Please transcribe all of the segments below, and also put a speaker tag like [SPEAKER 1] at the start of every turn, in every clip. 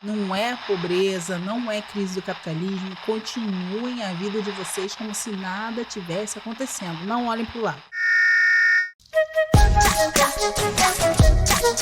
[SPEAKER 1] Não é pobreza, não é crise do capitalismo. Continuem a vida de vocês como se nada tivesse acontecendo. Não olhem pro lado.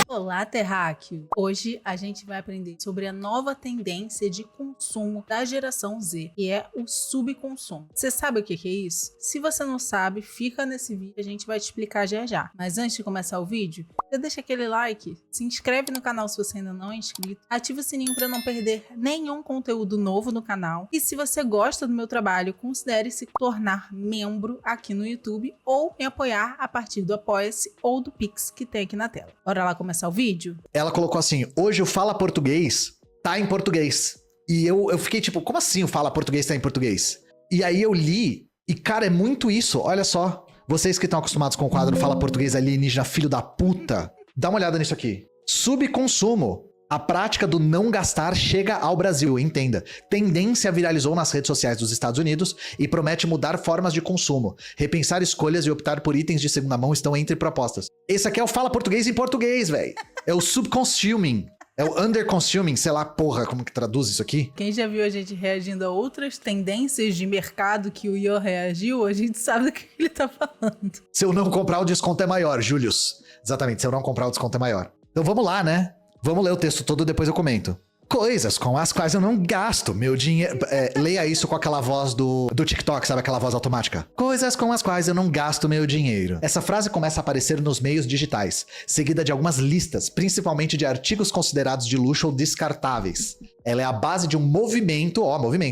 [SPEAKER 1] Olá, terráqueo! Hoje a gente vai aprender sobre a nova tendência de consumo da geração Z, que é o subconsumo. Você sabe o que é isso? Se você não sabe, fica nesse vídeo, a gente vai te explicar já já. Mas antes de começar o vídeo, você deixa aquele like, se inscreve no canal se você ainda não é inscrito, ativa o sininho para não perder nenhum conteúdo novo no canal. E se você gosta do meu trabalho, considere se tornar membro aqui no YouTube ou me apoiar a partir do Apoia-se ou do Pix que tem aqui na tela. Bora lá começar o vídeo?
[SPEAKER 2] Ela colocou assim, hoje o Fala Português tá em português. E eu fiquei tipo, como assim o Fala Português tá em português? E aí eu li, e cara, é muito isso, olha só. Vocês que estão acostumados com o quadro Fala Português alienígena, filho da puta, dá uma olhada nisso aqui. Subconsumo. A prática do não gastar chega ao Brasil, entenda. Tendência viralizou nas redes sociais dos Estados Unidos e promete mudar formas de consumo. Repensar escolhas e optar por itens de segunda mão estão entre propostas. Esse aqui é o Fala Português em português, velho. É o subconsuming. É o underconsuming, sei lá, porra, como que traduz isso aqui?
[SPEAKER 1] Quem já viu a gente reagindo a outras tendências de mercado que o Ian reagiu, a gente sabe do que ele tá falando.
[SPEAKER 2] Se eu não comprar, o desconto é maior, Julius. Exatamente, se eu não comprar, o desconto é maior. Então vamos lá, né? Vamos ler o texto todo, depois eu comento. Coisas com as quais eu não gasto meu dinheiro... leia isso com aquela voz do TikTok, sabe? Aquela voz automática. Coisas com as quais eu não gasto meu dinheiro. Essa frase começa a aparecer nos meios digitais, seguida de algumas listas, principalmente de artigos considerados de luxo ou descartáveis. Ela é a base de um movimento,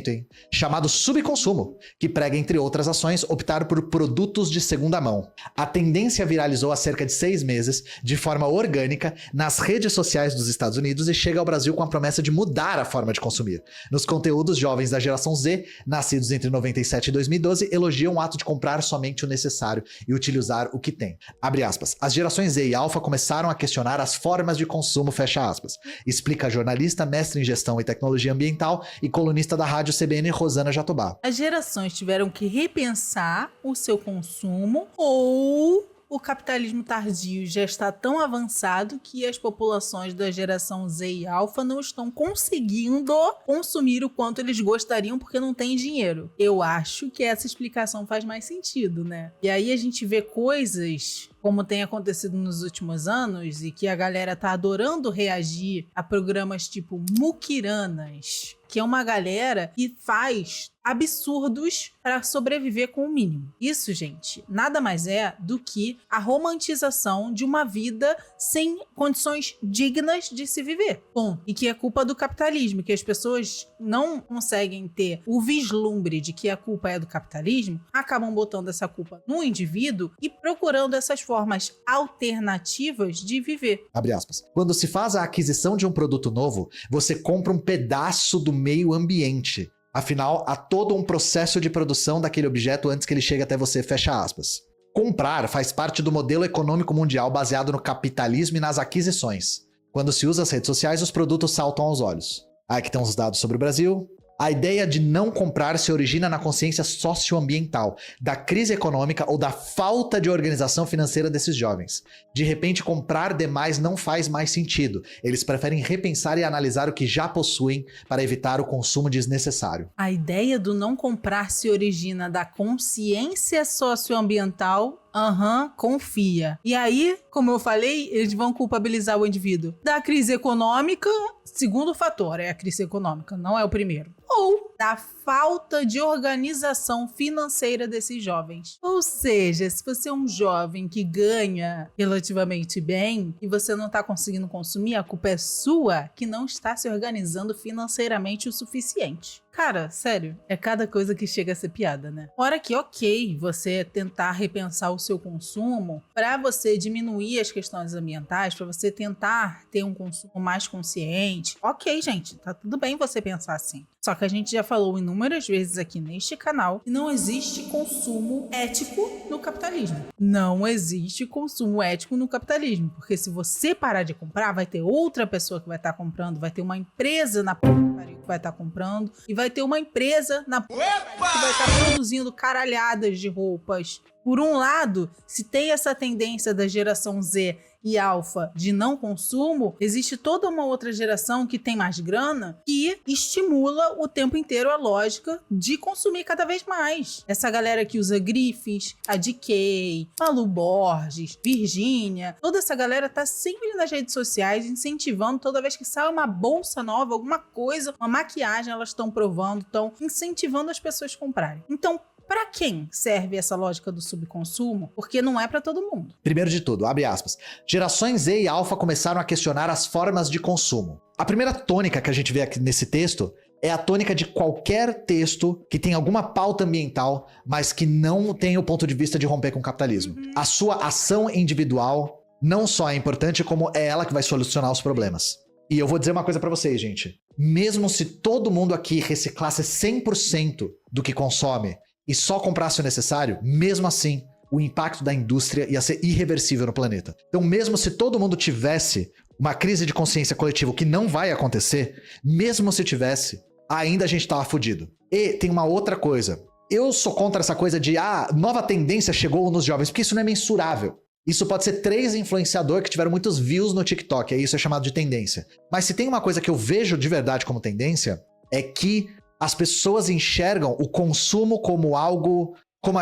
[SPEAKER 2] hein? Chamado subconsumo, que prega, entre outras ações, optar por produtos de segunda mão. A tendência viralizou há cerca de 6 meses, de forma orgânica, nas redes sociais dos Estados Unidos e chega ao Brasil com a promessa de mudar a forma de consumir. Nos conteúdos, jovens da geração Z, nascidos entre 97 e 2012, elogiam o ato de comprar somente o necessário e utilizar o que tem. Abre aspas. As gerações Z e Alpha começaram a questionar as formas de consumo, fecha aspas. Explica a jornalista, mestre em gestão e tecnologia ambiental e colunista da rádio CBN, Rosana Jatobá.
[SPEAKER 1] As gerações tiveram que repensar o seu consumo ou o capitalismo tardio já está tão avançado que as populações da geração Z e Alpha não estão conseguindo consumir o quanto eles gostariam porque não tem dinheiro. Eu acho que essa explicação faz mais sentido, né? E aí a gente vê coisas como tem acontecido nos últimos anos e que a galera tá adorando reagir a programas tipo Mukiranas, que é uma galera que faz absurdos para sobreviver com o mínimo. Isso, gente, nada mais é do que a romantização de uma vida sem condições dignas de se viver. Bom, e que é culpa do capitalismo, que as pessoas não conseguem ter o vislumbre de que a culpa é do capitalismo, acabam botando essa culpa no indivíduo e procurando essas formas alternativas de viver.
[SPEAKER 2] Abre aspas. Quando se faz a aquisição de um produto novo, você compra um pedaço do meio ambiente. Afinal, há todo um processo de produção daquele objeto antes que ele chegue até você, fecha aspas. Comprar faz parte do modelo econômico mundial baseado no capitalismo e nas aquisições. Quando se usa as redes sociais, os produtos saltam aos olhos. Aqui estão os dados sobre o Brasil. A ideia de não comprar se origina na consciência socioambiental, da crise econômica ou da falta de organização financeira desses jovens. De repente, comprar demais não faz mais sentido. Eles preferem repensar e analisar o que já possuem para evitar o consumo desnecessário.
[SPEAKER 1] A ideia do não comprar se origina da consciência socioambiental. Confia. E aí, como eu falei, eles vão culpabilizar o indivíduo da crise econômica. Segundo fator é a crise econômica, não é o primeiro. Ou da falta de organização financeira desses jovens. Ou seja, se você é um jovem que ganha relativamente bem e você não está conseguindo consumir, a culpa é sua que não está se organizando financeiramente o suficiente. Cara, sério, é cada coisa que chega a ser piada, né? Fora que, ok, você tentar repensar o seu consumo para você diminuir as questões ambientais, para você tentar ter um consumo mais consciente. Ok, gente, tá tudo bem você pensar assim. Só que a gente já falou inúmeras vezes aqui neste canal que não existe consumo ético no capitalismo. Não existe consumo ético no capitalismo, porque se você parar de comprar, vai ter outra pessoa que vai estar comprando, vai ter uma empresa na que vai estar comprando e vai ter uma empresa na que vai estar produzindo caralhadas de roupas Por um lado, se tem essa tendência da geração Z e alfa de não consumo, existe toda uma outra geração que tem mais grana que estimula o tempo inteiro a lógica de consumir cada vez mais. Essa galera que usa Griffiths, a DK, Malu Borges, Virgínia, toda essa galera tá sempre nas redes sociais incentivando, toda vez que sai uma bolsa nova, alguma coisa, uma maquiagem, elas estão provando, estão incentivando as pessoas a comprarem. Então, para quem serve essa lógica do subconsumo? Porque não é para todo mundo.
[SPEAKER 2] Primeiro de tudo, abre aspas, gerações Z e alfa começaram a questionar as formas de consumo. A primeira tônica que a gente vê aqui nesse texto é a tônica de qualquer texto que tem alguma pauta ambiental, mas que não tem o ponto de vista de romper com o capitalismo. A sua ação individual não só é importante, como é ela que vai solucionar os problemas. E eu vou dizer uma coisa pra vocês, gente. Mesmo se todo mundo aqui reciclasse 100% do que consome e só comprasse o necessário, mesmo assim, o impacto da indústria ia ser irreversível no planeta. Então, mesmo se todo mundo tivesse uma crise de consciência coletiva, o que não vai acontecer, mesmo se tivesse, ainda a gente tava fudido. E tem uma outra coisa. Eu sou contra essa coisa de, nova tendência chegou nos jovens, porque isso não é mensurável. Isso pode ser 3 influenciadores que tiveram muitos views no TikTok, aí isso é chamado de tendência. Mas se tem uma coisa que eu vejo de verdade como tendência, é que as pessoas enxergam o consumo como algo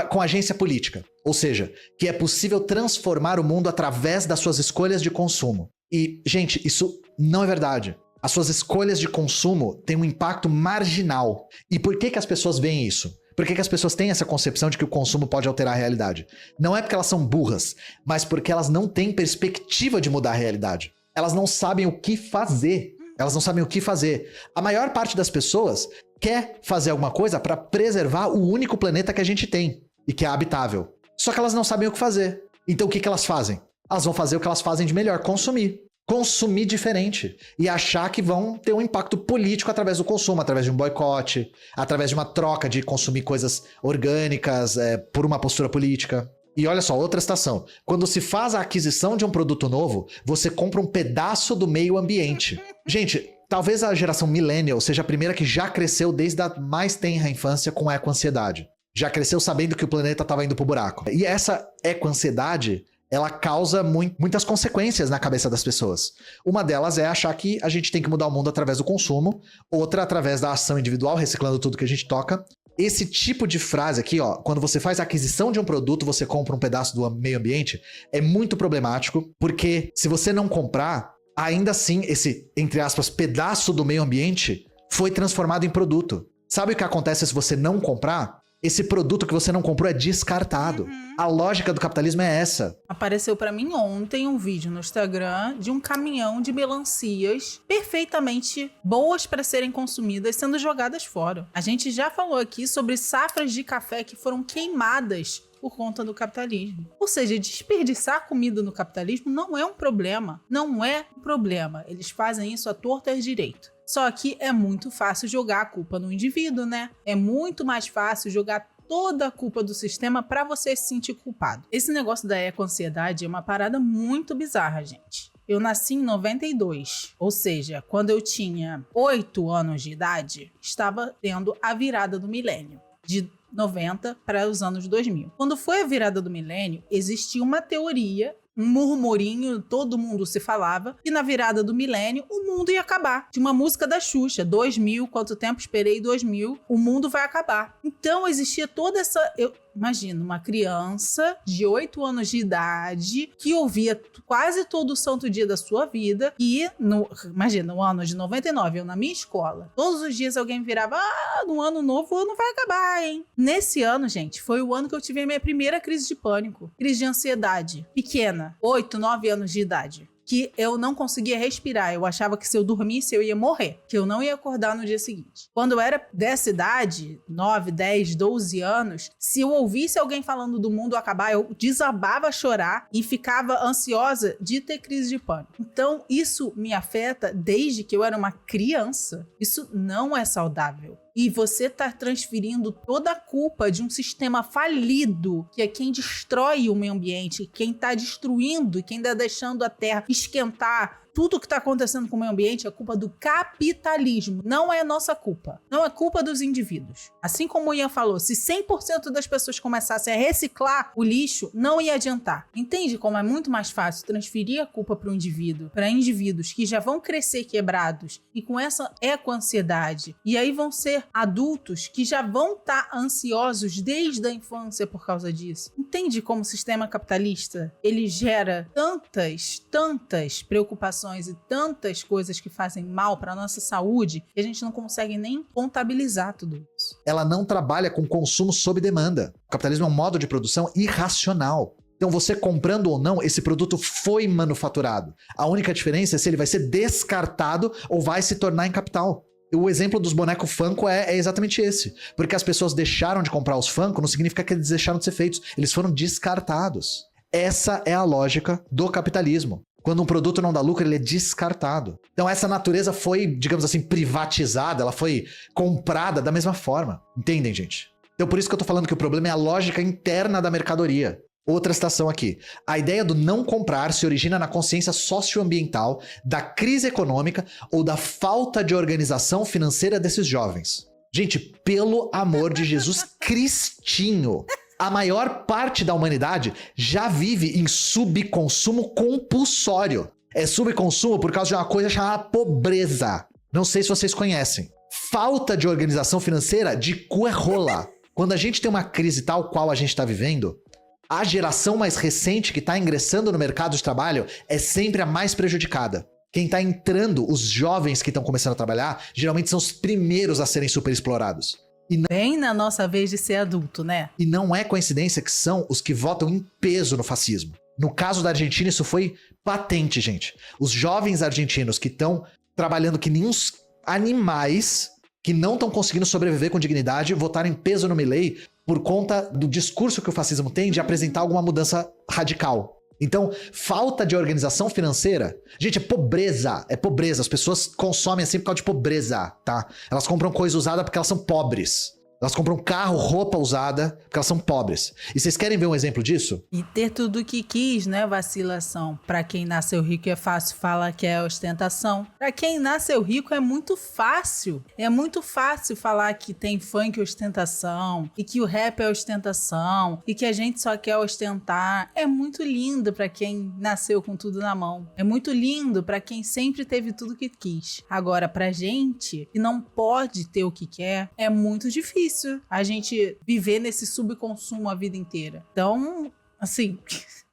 [SPEAKER 2] com agência política. Ou seja, que é possível transformar o mundo através das suas escolhas de consumo. E, gente, isso não é verdade. As suas escolhas de consumo têm um impacto marginal. E por que as pessoas veem isso? Por que as pessoas têm essa concepção de que o consumo pode alterar a realidade? Não é porque elas são burras, mas porque elas não têm perspectiva de mudar a realidade. Elas não sabem o que fazer. Elas não sabem o que fazer. A maior parte das pessoas quer fazer alguma coisa para preservar o único planeta que a gente tem e que é habitável. Só que elas não sabem o que fazer. Então o que elas fazem? Elas vão fazer o que elas fazem de melhor, consumir. Consumir diferente e achar que vão ter um impacto político através do consumo, através de um boicote, através de uma troca de consumir coisas orgânicas por uma postura política. E olha só, outra citação. Quando se faz a aquisição de um produto novo, você compra um pedaço do meio ambiente. Gente, talvez a geração millennial seja a primeira que já cresceu desde a mais tenra infância com eco-ansiedade. Já cresceu sabendo que o planeta estava indo pro buraco. E essa eco-ansiedade, ela causa muitas consequências na cabeça das pessoas. Uma delas é achar que a gente tem que mudar o mundo através do consumo, outra através da ação individual, reciclando tudo que a gente toca. Esse tipo de frase aqui, quando você faz a aquisição de um produto, você compra um pedaço do meio ambiente, é muito problemático, porque se você não comprar, ainda assim, esse, entre aspas, pedaço do meio ambiente foi transformado em produto. Sabe o que acontece se você não comprar? Esse produto que você não comprou é descartado. A lógica do capitalismo é essa.
[SPEAKER 1] Apareceu pra mim ontem um vídeo no Instagram de um caminhão de melancias perfeitamente boas para serem consumidas sendo jogadas fora. A gente já falou aqui sobre safras de café que foram queimadas por conta do capitalismo. Ou seja, desperdiçar comida no capitalismo não é um problema. Não é um problema. Eles fazem isso à torta e à direita. Só que é muito fácil jogar a culpa no indivíduo, né? É muito mais fácil jogar toda a culpa do sistema para você se sentir culpado. Esse negócio da eco-ansiedade é uma parada muito bizarra, gente. Eu nasci em 92, ou seja, quando eu tinha 8 anos de idade, estava tendo a virada do milênio, de 90 para os anos 2000. Quando foi a virada do milênio, existia uma teoria, um murmurinho, todo mundo se falava, que na virada do milênio o mundo ia acabar. Tinha uma música da Xuxa, 2000, quanto tempo esperei 2000, o mundo vai acabar. Então existia toda essa... Imagina, uma criança de 8 anos de idade que ouvia quase todo o santo dia da sua vida e, imagina, no ano de 99, eu na minha escola, todos os dias alguém virava, no ano novo o ano vai acabar, hein? Nesse ano, gente, foi o ano que eu tive a minha primeira crise de pânico, crise de ansiedade, pequena, 8, 9 anos de idade. Que eu não conseguia respirar, eu achava que se eu dormisse eu ia morrer, que eu não ia acordar no dia seguinte. Quando eu era dessa idade, 9, 10, 12 anos, se eu ouvisse alguém falando do mundo acabar, eu desabava a chorar e ficava ansiosa de ter crise de pânico. Então isso me afeta desde que eu era uma criança. Isso não é saudável. E você está transferindo toda a culpa de um sistema falido, que é quem destrói o meio ambiente, quem está destruindo e quem está deixando a terra esquentar tudo que está acontecendo com o meio ambiente é culpa do capitalismo. Não é nossa culpa. Não é culpa dos indivíduos. Assim como o Ian falou, se 100% das pessoas começassem a reciclar o lixo, não ia adiantar. Entende como é muito mais fácil transferir a culpa para o indivíduo, para indivíduos que já vão crescer quebrados e com essa eco-ansiedade. E aí vão ser adultos que já vão estar ansiosos desde a infância por causa disso. Entende como o sistema capitalista, ele gera tantas preocupações e tantas coisas que fazem mal para nossa saúde que a gente não consegue nem contabilizar tudo isso.
[SPEAKER 2] Ela não trabalha com consumo sob demanda. O capitalismo é um modo de produção irracional. Então, você comprando ou não, esse produto foi manufaturado. A única diferença é se ele vai ser descartado ou vai se tornar em capital. O exemplo dos bonecos Funko é exatamente esse. Porque as pessoas deixaram de comprar os Funko, não significa que eles deixaram de ser feitos. Eles foram descartados. Essa é a lógica do capitalismo. Quando um produto não dá lucro, ele é descartado. Então essa natureza foi, digamos assim, privatizada, ela foi comprada da mesma forma. Entendem, gente? Então por isso que eu tô falando que o problema é a lógica interna da mercadoria. Outra citação aqui. A ideia do não comprar se origina na consciência socioambiental, da crise econômica ou da falta de organização financeira desses jovens. Gente, pelo amor de Jesus Cristinho, a maior parte da humanidade já vive em subconsumo compulsório. É subconsumo por causa de uma coisa chamada pobreza. Não sei se vocês conhecem. Falta de organização financeira de cu é rola. Quando a gente tem uma crise tal qual a gente está vivendo, a geração mais recente que está ingressando no mercado de trabalho é sempre a mais prejudicada. Quem está entrando, os jovens que estão começando a trabalhar, geralmente são os primeiros a serem superexplorados.
[SPEAKER 1] Bem na nossa vez de ser adulto, né?
[SPEAKER 2] E não é coincidência que são os que votam em peso no fascismo. No caso da Argentina, isso foi patente, gente. Os jovens argentinos que estão trabalhando que nem uns animais, que não estão conseguindo sobreviver com dignidade, votaram em peso no Milei por conta do discurso que o fascismo tem de apresentar alguma mudança radical. Então, falta de organização financeira... Gente, é pobreza. É pobreza. As pessoas consomem assim por causa de pobreza, tá? Elas compram coisa usada porque elas são pobres. Elas compram carro, roupa usada, porque elas são pobres. E vocês querem ver um exemplo disso?
[SPEAKER 1] E ter tudo o que quis, né? Vacilação. Pra quem nasceu rico é fácil falar que é ostentação. Pra quem nasceu rico é muito fácil. É muito fácil falar que tem funk ostentação, e que o rap é ostentação, e que a gente só quer ostentar. É muito lindo pra quem nasceu com tudo na mão. É muito lindo pra quem sempre teve tudo que quis. Agora, pra gente que não pode ter o que quer, é muito difícil a gente viver nesse subconsumo a vida inteira. Então, assim,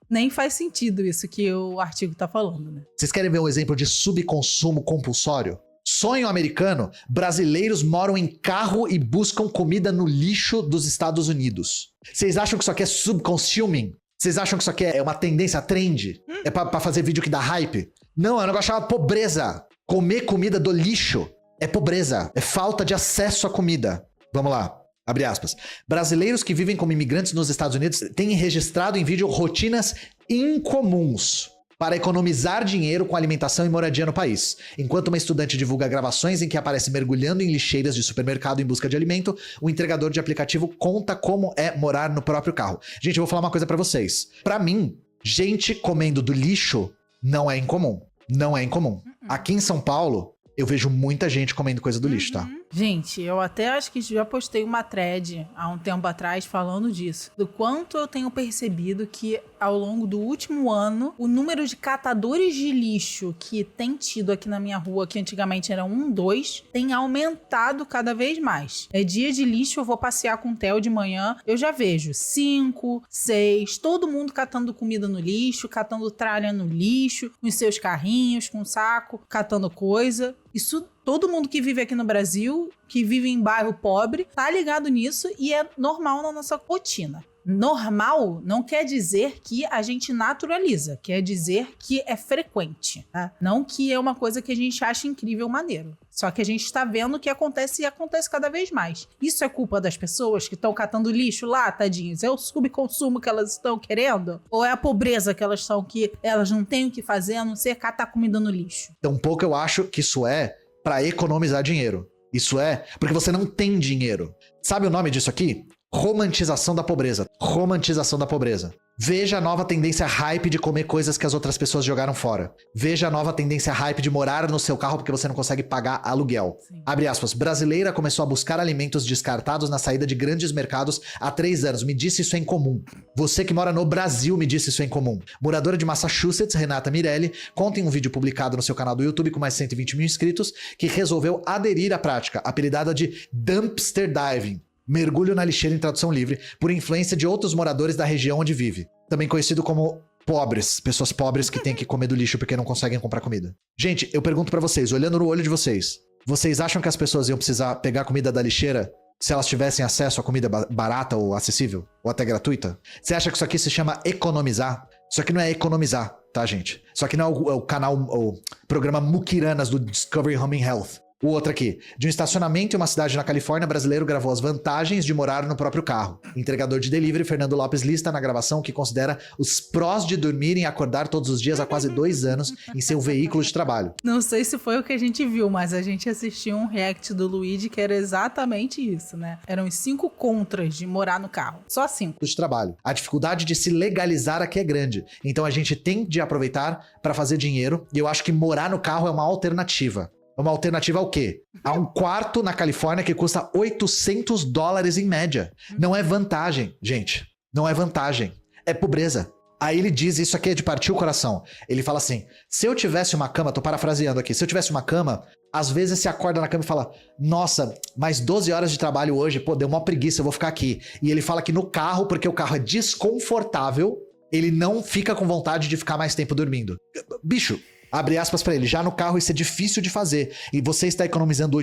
[SPEAKER 1] nem faz sentido isso que o artigo tá falando, né?
[SPEAKER 2] Vocês querem ver um exemplo de subconsumo compulsório? Sonho americano, brasileiros moram em carro e buscam comida no lixo dos Estados Unidos. Vocês acham que isso aqui é subconsuming? Vocês acham que isso aqui é uma tendência, trend? É pra fazer vídeo que dá hype? Não, é um negócio chamado pobreza. Comer comida do lixo é pobreza, é falta de acesso à comida. Vamos lá, abre aspas. Brasileiros que vivem como imigrantes nos Estados Unidos têm registrado em vídeo rotinas incomuns para economizar dinheiro com alimentação e moradia no país. Enquanto uma estudante divulga gravações em que aparece mergulhando em lixeiras de supermercado em busca de alimento, o entregador de aplicativo conta como é morar no próprio carro. Gente, eu vou falar uma coisa pra vocês. Pra mim, gente comendo do lixo não é incomum. Não é incomum. Aqui em São Paulo, eu vejo muita gente comendo coisa do lixo, tá?
[SPEAKER 1] Gente, eu até acho que já postei uma thread há um tempo atrás falando disso. Do quanto eu tenho percebido que ao longo do último ano, o número de catadores de lixo que tem tido aqui na minha rua, que antigamente era 1, 2, tem aumentado cada vez mais. É dia de lixo, eu vou passear com o Theo de manhã, eu já vejo 5, 6, todo mundo catando comida no lixo, catando tralha no lixo, com os seus carrinhos, com saco, catando coisa. Isso, todo mundo que vive aqui no Brasil, que vive em bairro pobre, tá ligado nisso e é normal na nossa rotina. Normal não quer dizer que a gente naturaliza, quer dizer que é frequente, tá? Não que é uma coisa que a gente acha incrível, maneiro. Só que a gente está vendo que acontece e acontece cada vez mais. Isso é culpa das pessoas que estão catando lixo lá, tadinhos? É o subconsumo que elas estão querendo? Ou é a pobreza que elas estão, que elas não têm o que fazer a não ser catar comida no lixo?
[SPEAKER 2] Tampouco eu acho que isso é para economizar dinheiro. Isso é porque você não tem dinheiro. Sabe o nome disso aqui? Romantização da pobreza. Romantização da pobreza. Veja a nova tendência hype de comer coisas que as outras pessoas jogaram fora. Veja a nova tendência hype de morar no seu carro porque você não consegue pagar aluguel.
[SPEAKER 1] Sim.
[SPEAKER 2] Abre aspas, brasileira começou a buscar alimentos descartados na saída de grandes mercados há 3 anos. Me disse isso é incomum. Você que mora no Brasil me disse isso é incomum. Moradora de Massachusetts, Renata Mirelli, conta em um vídeo publicado no seu canal do YouTube com mais de 120 mil inscritos que resolveu aderir à prática, apelidada de dumpster diving. Mergulho na lixeira em tradução livre, por influência de outros moradores da região onde vive. Também conhecido como pobres, pessoas pobres que têm que comer do lixo porque não conseguem comprar comida. Gente, eu pergunto pra vocês, olhando no olho de vocês, vocês acham que as pessoas iam precisar pegar comida da lixeira se elas tivessem acesso a comida barata ou acessível? Ou até gratuita? Você acha que isso aqui se chama economizar? Isso aqui não é economizar, tá, gente? Isso aqui não é o canal, o programa Mukiranas do Discovery Home and Health. O outro aqui. De um estacionamento em uma cidade na Califórnia, brasileiro gravou as vantagens de morar no próprio carro. Entregador de delivery, Fernando Lopes lista na gravação que considera os prós de dormir e acordar todos os dias há quase 2 anos em seu veículo de trabalho.
[SPEAKER 1] Não sei se foi o que a gente viu, mas a gente assistiu um react do Luigi que era exatamente isso, né? Eram os 5 contras de morar no carro. Só 5.
[SPEAKER 2] De trabalho. A dificuldade de se legalizar aqui é grande. Então a gente tem de aproveitar para fazer dinheiro. E eu acho que morar no carro é uma alternativa. Uma alternativa ao quê? Há um quarto na Califórnia que custa $800 em média. Não é vantagem, gente. Não é vantagem. É pobreza. Aí ele diz, isso aqui é de partir o coração. Ele fala assim, se eu tivesse uma cama, tô parafraseando aqui, se eu tivesse uma cama, às vezes você acorda na cama e fala, nossa, mais 12 horas de trabalho hoje, pô, deu uma preguiça, eu vou ficar aqui. E ele fala que no carro, porque o carro é desconfortável, ele não fica com vontade de ficar mais tempo dormindo. Bicho, abre aspas pra ele, já no carro isso é difícil de fazer. E você está economizando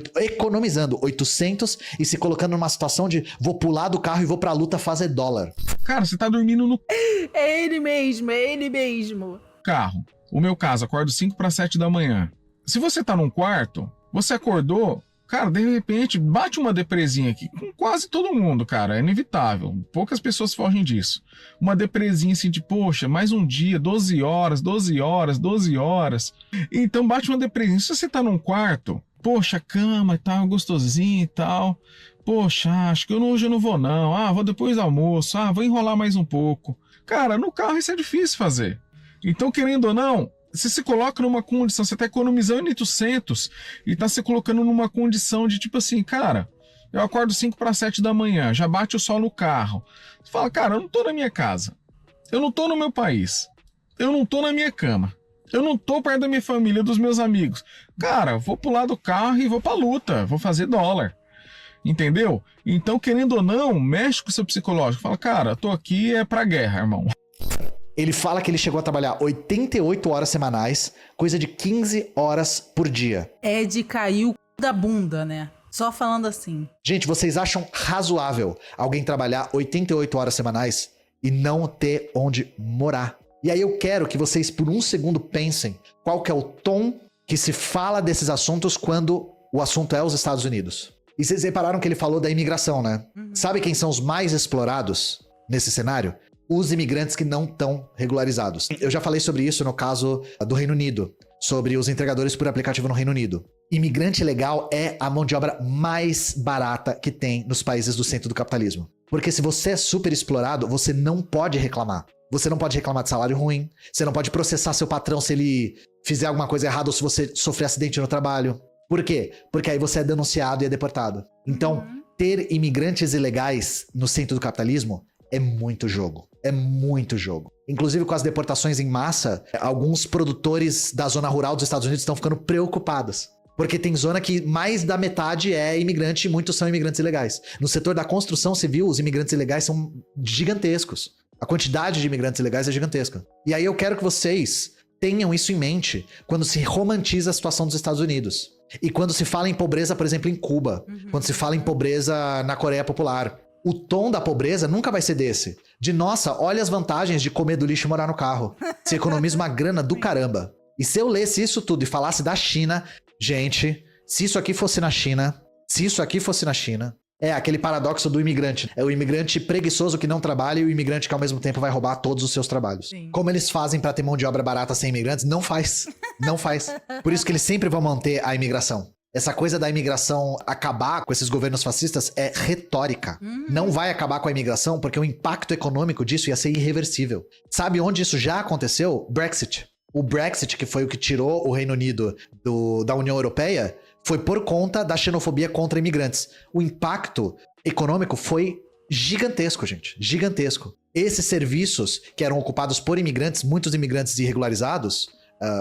[SPEAKER 2] 800 e se colocando numa situação de vou pular do carro e vou pra luta fazer dólar.
[SPEAKER 3] Cara, você tá dormindo no
[SPEAKER 1] É ele mesmo.
[SPEAKER 3] carro. O meu caso, acordo 5 para 7 da manhã. Se você tá num quarto, você acordou, cara, de repente bate uma depresinha aqui com quase todo mundo, cara, é inevitável. Poucas pessoas fogem disso. Uma depresinha assim de, poxa, mais um dia, 12 horas. Então bate uma depresinha. Se você tá num quarto, poxa, cama e tal, gostosinho e tal. Poxa, acho que hoje eu não vou não. Ah, vou depois do almoço. Ah, vou enrolar mais um pouco. Cara, no carro isso é difícil fazer. Então, querendo ou não, você se coloca numa condição, você tá economizando 800 e tá se colocando numa condição de tipo assim, cara, eu acordo 5 para 7 da manhã, já bate o sol no carro. Você fala, cara, eu não tô na minha casa, eu não tô no meu país, eu não tô na minha cama, eu não tô perto da minha família, dos meus amigos. Cara, vou pular do carro e vou pra luta, vou fazer dólar. Entendeu? Então, querendo ou não, mexe com o seu psicológico. Fala, cara, eu tô aqui é pra guerra, irmão.
[SPEAKER 2] Ele fala que ele chegou a trabalhar 88 horas semanais, coisa de 15 horas por dia.
[SPEAKER 1] É de cair o c... da bunda, né? Só falando assim.
[SPEAKER 2] Gente, vocês acham razoável alguém trabalhar 88 horas semanais e não ter onde morar? E aí eu quero que vocês por um segundo pensem qual que é o tom que se fala desses assuntos quando o assunto é os Estados Unidos. E vocês repararam que ele falou da imigração, né? Sabe quem são os mais explorados nesse cenário? Os imigrantes que não estão regularizados. Eu já falei sobre isso no caso do Reino Unido, sobre os entregadores por aplicativo no Reino Unido. Imigrante legal é a mão de obra mais barata que tem nos países do centro do capitalismo. Porque se você é super explorado, você não pode reclamar. Você não pode reclamar de salário ruim, você não pode processar seu patrão se ele fizer alguma coisa errada ou se você sofrer acidente no trabalho. Por quê? Porque aí você é denunciado e é deportado. Então, ter imigrantes ilegais no centro do capitalismo é muito jogo. É muito jogo. Inclusive, com as deportações em massa, alguns produtores da zona rural dos Estados Unidos estão ficando preocupados. Porque tem zona que mais da metade é imigrante e muitos são imigrantes ilegais. No setor da construção civil, os imigrantes ilegais são gigantescos. A quantidade de imigrantes ilegais é gigantesca. E aí eu quero que vocês tenham isso em mente quando se romantiza a situação dos Estados Unidos. E quando se fala em pobreza, por exemplo, em Cuba. Quando se fala em pobreza na Coreia Popular. O tom da pobreza nunca vai ser desse. De, nossa, olha as vantagens de comer do lixo e morar no carro. Você economiza uma grana do caramba. E se eu lesse isso tudo e falasse da China... Gente, se isso aqui fosse na China... É aquele paradoxo do imigrante. É o imigrante preguiçoso que não trabalha e o imigrante que ao mesmo tempo vai roubar todos os seus trabalhos.
[SPEAKER 1] Sim.
[SPEAKER 2] Como eles fazem pra ter mão de obra barata sem imigrantes? Não faz. Não faz. Por isso que eles sempre vão manter a imigração. Essa coisa da imigração acabar com esses governos fascistas é retórica. Não vai acabar com a imigração porque o impacto econômico disso ia ser irreversível. Sabe onde isso já aconteceu? Brexit. O Brexit, que foi o que tirou o Reino Unido da União Europeia, foi por conta da xenofobia contra imigrantes. O impacto econômico foi gigantesco, gente. Gigantesco. Esses serviços que eram ocupados por imigrantes, muitos imigrantes irregularizados,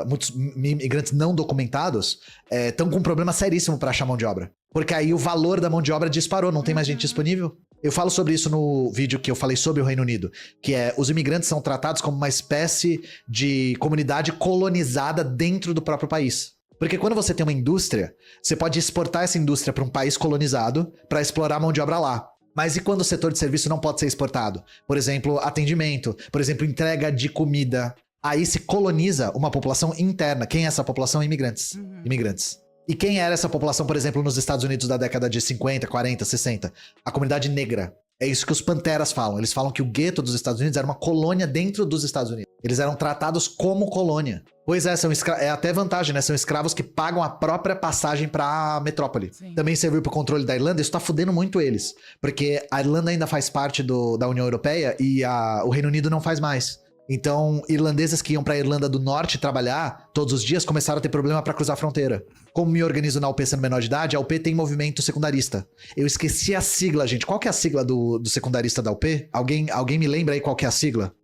[SPEAKER 2] muitos imigrantes não documentados, estão com um problema seríssimo para achar mão de obra. Porque aí o valor da mão de obra disparou, não tem mais gente disponível. Eu falo sobre isso no vídeo que eu falei sobre o Reino Unido, que é os imigrantes são tratados como uma espécie de comunidade colonizada dentro do próprio país. Porque quando você tem uma indústria, você pode exportar essa indústria para um país colonizado para explorar a mão de obra lá. Mas e quando o setor de serviço não pode ser exportado? Por exemplo, atendimento, por exemplo, entrega de comida. Aí se coloniza uma população interna. Quem é essa população? Imigrantes. Imigrantes. E quem era essa população, por exemplo, nos Estados Unidos da década de 50, 40, 60? A comunidade negra. É isso que os panteras falam. Eles falam que o gueto dos Estados Unidos era uma colônia dentro dos Estados Unidos. Eles eram tratados como colônia. Pois é, é até vantagem, né? São escravos que pagam a própria passagem pra metrópole. Sim. Também serviu pro controle da Irlanda. Isso tá fudendo muito eles. Porque a Irlanda ainda faz parte da União Europeia e o Reino Unido não faz mais. Então, irlandeses que iam pra Irlanda do Norte trabalhar todos os dias começaram a ter problema pra cruzar a fronteira. Como me organizo na UP sendo menor de idade, a UP tem movimento secundarista. Eu esqueci a sigla, gente. Qual que é a sigla do secundarista da UP? Alguém me lembra aí qual que é a sigla?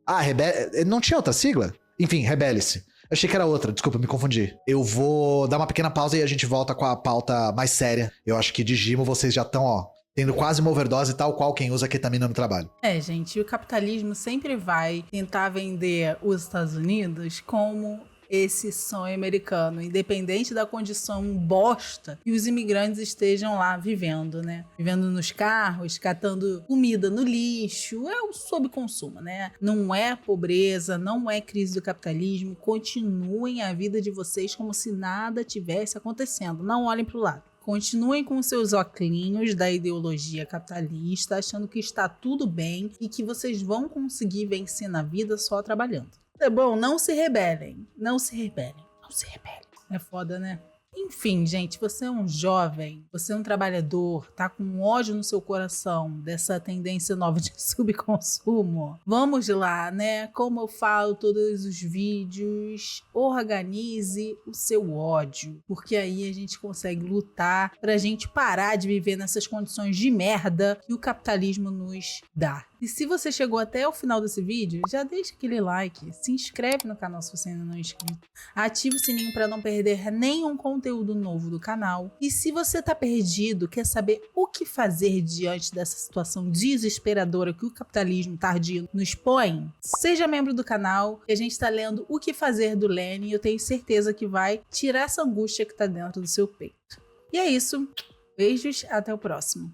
[SPEAKER 2] Não tinha outra sigla? Enfim, rebele-se. Achei que era outra, desculpa, me confundi. Eu vou dar uma pequena pausa e a gente volta com a pauta mais séria. Eu acho que de Gimo vocês já estão, tendo quase uma overdose, tal qual quem usa ketamina no trabalho.
[SPEAKER 1] Gente, o capitalismo sempre vai tentar vender os Estados Unidos como esse sonho americano, independente da condição bosta que os imigrantes estejam lá vivendo, né? Vivendo nos carros, catando comida no lixo, é o sobreconsumo, né? Não é pobreza, não é crise do capitalismo, continuem a vida de vocês como se nada tivesse acontecendo, não olhem pro lado. Continuem com seus óculos da ideologia capitalista, achando que está tudo bem e que vocês vão conseguir vencer na vida só trabalhando. É bom, não se rebelem. Não se rebelem. Não se rebelem. É foda, né? Enfim, gente, você é um jovem, você é um trabalhador, tá com ódio no seu coração dessa tendência nova de subconsumo. Vamos lá, né? Como eu falo todos os vídeos, organize o seu ódio, porque aí a gente consegue lutar pra gente parar de viver nessas condições de merda que o capitalismo nos dá. E se você chegou até o final desse vídeo, já deixa aquele like, se inscreve no canal se você ainda não é inscrito, ativa o sininho para não perder nenhum conteúdo novo do canal. E se você tá perdido, quer saber o que fazer diante dessa situação desesperadora que o capitalismo tardio nos põe, seja membro do canal, que a gente tá lendo O Que Fazer do Lênin e eu tenho certeza que vai tirar essa angústia que tá dentro do seu peito. E é isso, beijos, até o próximo.